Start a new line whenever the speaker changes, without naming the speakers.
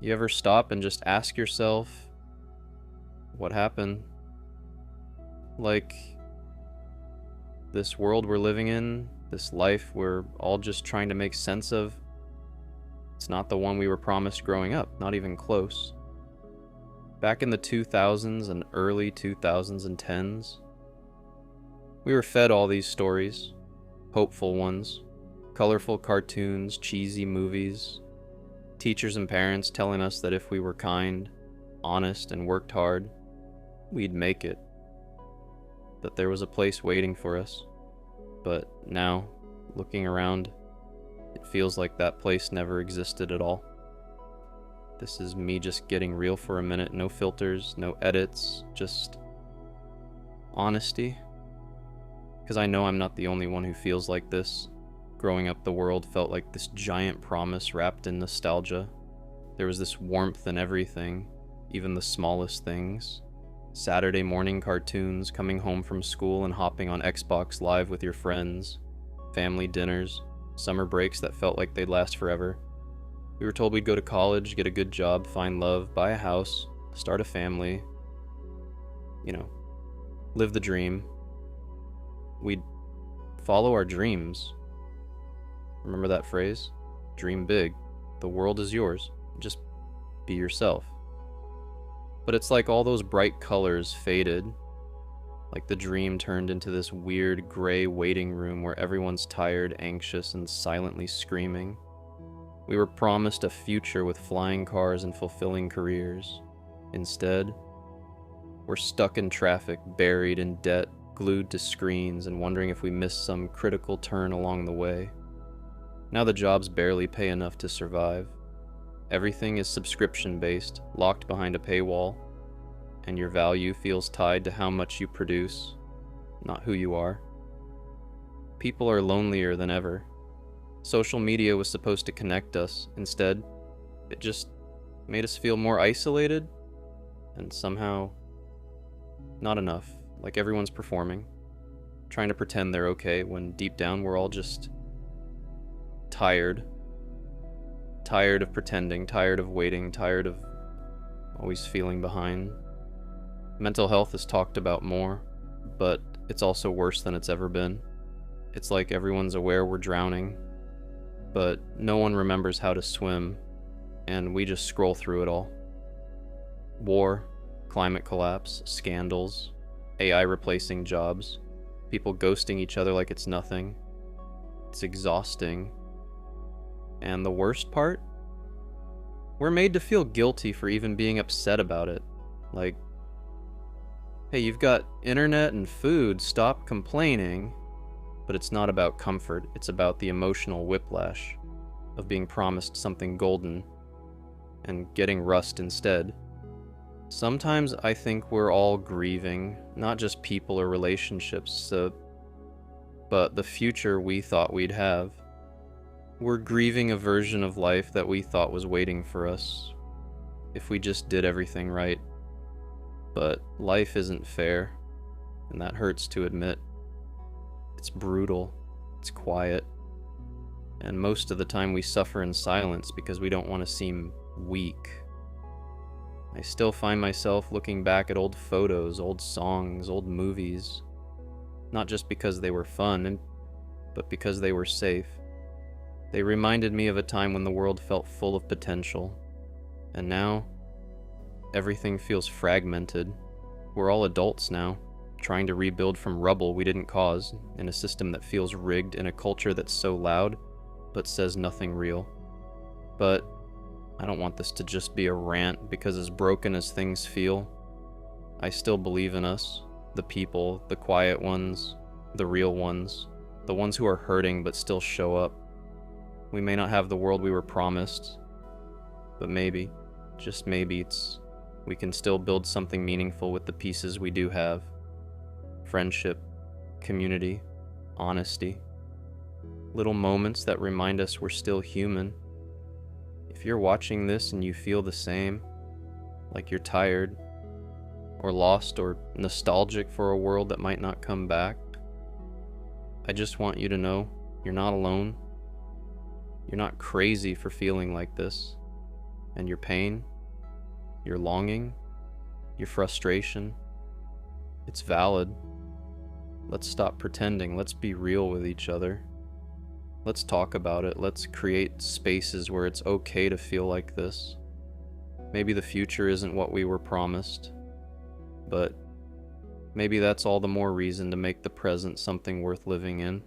You ever stop and just ask yourself, what happened? Like, this world we're living in, this life we're all just trying to make sense of, it's not the one we were promised growing up, not even close. Back in the 2000s and early 2010s, we were fed all these stories, hopeful ones, colorful cartoons, cheesy movies, teachers and parents telling us that if we were kind, honest, and worked hard, we'd make it. That there was a place waiting for us. But now, looking around, it feels like that place never existed at all. This is me just getting real for a minute, no filters, no edits, just honesty. Because I know I'm not the only one who feels like this. Growing up, the world felt like this giant promise wrapped in nostalgia. There was this warmth in everything, even the smallest things. Saturday morning cartoons, coming home from school and hopping on Xbox Live with your friends, family dinners, summer breaks that felt like they'd last forever. We were told we'd go to college, get a good job, find love, buy a house, start a family, live the dream. We'd follow our dreams. Remember that phrase? Dream big. The world is yours. Just be yourself. But it's like all those bright colors faded. Like the dream turned into this weird gray waiting room where everyone's tired, anxious, and silently screaming. We were promised a future with flying cars and fulfilling careers. Instead, we're stuck in traffic, buried in debt, glued to screens, and wondering if we missed some critical turn along the way. Now the jobs barely pay enough to survive. Everything is subscription-based, locked behind a paywall, and your value feels tied to how much you produce, not who you are. People are lonelier than ever. Social media was supposed to connect us. Instead, it just made us feel more isolated, and somehow not enough, like everyone's performing, trying to pretend they're okay when deep down we're all just tired of pretending, tired of waiting, tired of always feeling behind. Mental health is talked about more, but it's also worse than it's ever been. It's like everyone's aware we're drowning, but no one remembers how to swim, and we just scroll through it all. War, climate collapse, scandals, AI replacing jobs, people ghosting each other like it's nothing. It's exhausting. And the worst part? We're made to feel guilty for even being upset about it. Like, hey, you've got internet and food, stop complaining. But it's not about comfort, it's about the emotional whiplash of being promised something golden and getting rust instead. Sometimes I think we're all grieving, not just people or relationships, but the future we thought we'd have. We're grieving a version of life that we thought was waiting for us, if we just did everything right. But life isn't fair, and that hurts to admit. It's brutal, it's quiet, and most of the time we suffer in silence because we don't want to seem weak. I still find myself looking back at old photos, old songs, old movies, not just because they were fun, but because they were safe. They reminded me of a time when the world felt full of potential, and now, everything feels fragmented. We're all adults now, trying to rebuild from rubble we didn't cause, in a system that feels rigged, in a culture that's so loud, but says nothing real. But I don't want this to just be a rant, because as broken as things feel, I still believe in us, the people, the quiet ones, the real ones, the ones who are hurting but still show up. We may not have the world we were promised, but maybe, just maybe, we can still build something meaningful with the pieces we do have. Friendship, community, honesty. Little moments that remind us we're still human. If you're watching this and you feel the same, like you're tired, or lost, or nostalgic for a world that might not come back, I just want you to know you're not alone. You're not crazy for feeling like this, and your pain, your longing, your frustration. It's valid. Let's stop pretending. Let's be real with each other. Let's talk about it. Let's create spaces where it's okay to feel like this. Maybe the future isn't what we were promised, but maybe that's all the more reason to make the present something worth living in.